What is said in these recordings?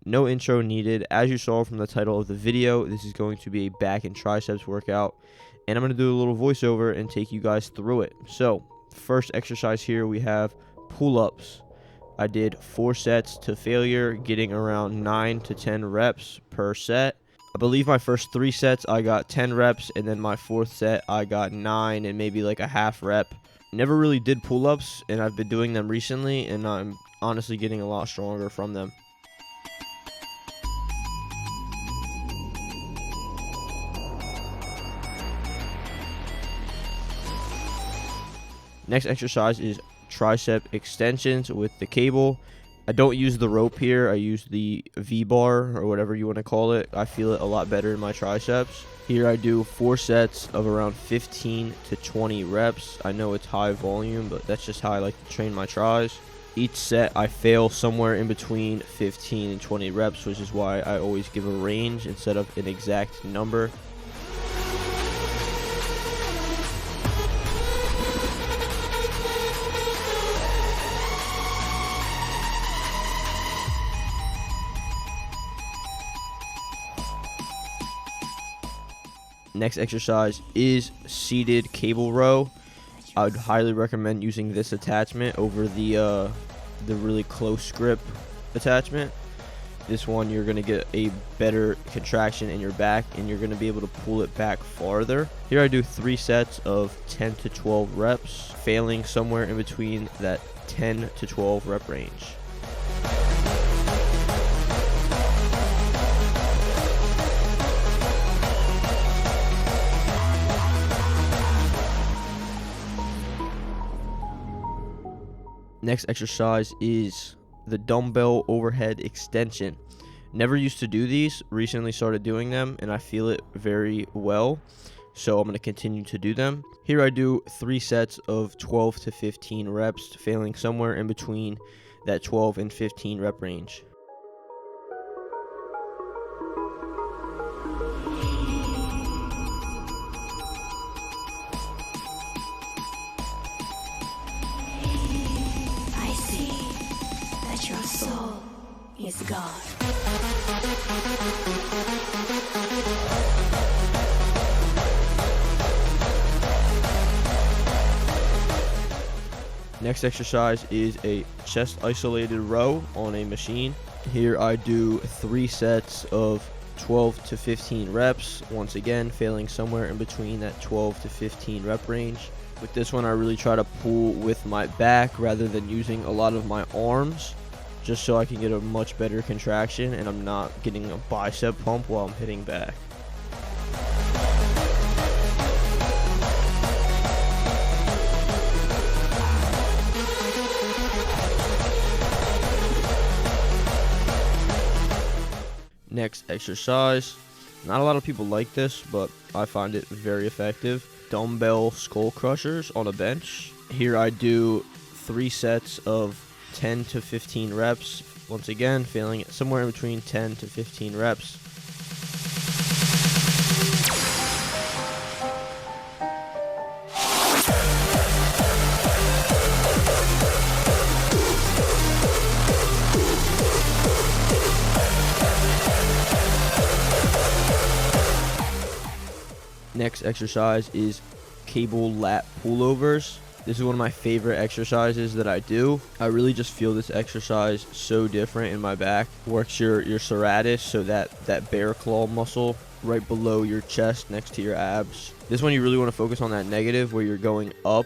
No intro needed. As you saw from the title of the video, this is going to be a back and triceps workout, and I'm going to do a little voiceover and take you guys through it. So first exercise here, we have pull-ups. I did 4 sets to failure, getting around 9 to 10 reps per set. I believe my first 3 sets I got 10 reps, and then my 4th set I got 9 and maybe like a half rep. Never really did pull-ups, and I've been doing them recently, and I'm honestly getting a lot stronger from them. Next exercise is tricep extensions with the cable. I don't use the rope here. I use the V-bar or whatever you want to call it. I feel it a lot better in my triceps. Here I do 4 sets of around 15 to 20 reps. I know it's high volume, but that's just how I like to train my tris. Each set I fail somewhere in between 15 and 20 reps, which is why I always give a range instead of an exact number. Next exercise is seated cable row. I would highly recommend using this attachment over the really close grip attachment. This one, you're going to get a better contraction in your back, and you're going to be able to pull it back farther. Here I do 3 sets of 10 to 12 reps, failing somewhere in between that 10 to 12 rep range. Next exercise is the dumbbell overhead extension. Never used to do these, recently started doing them, and I feel it very well, so I'm going to continue to do them. Here I do 3 sets of 12 to 15 reps, failing somewhere in between that 12 and 15 rep range. Your soul is God. Next exercise is a chest isolated row on a machine. Here I do 3 sets of 12 to 15 reps, once again failing somewhere in between that 12 to 15 rep range. With this one, I really try to pull with my back rather than using a lot of my arms, just so I can get a much better contraction and I'm not getting a bicep pump while I'm hitting back. Next exercise. Not a lot of people like this, but I find it very effective. Dumbbell skull crushers on a bench. Here I do 3 sets of 10 to 15 reps, once again failing it somewhere in between 10 to 15 reps. Next exercise is cable lat pullovers. This is one of my favorite exercises that I do. I really just feel this exercise so different in my back. Works your serratus, so that bear claw muscle right below your chest next to your abs. This one you really want to focus on that negative where you're going up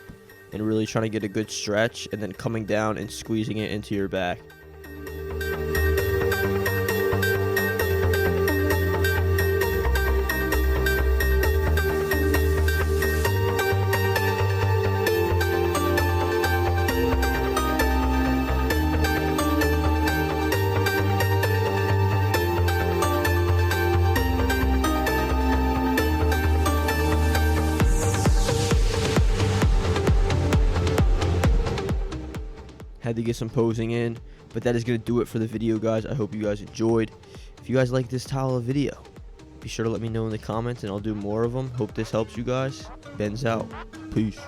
and really trying to get a good stretch and then coming down and squeezing it into your back. Had to get some posing in, but that is going to do it for the video, guys. I hope you guys enjoyed. If you guys like this style of video, be sure to let me know in the comments and I'll do more of them. Hope this helps you guys. Ben's out. Peace.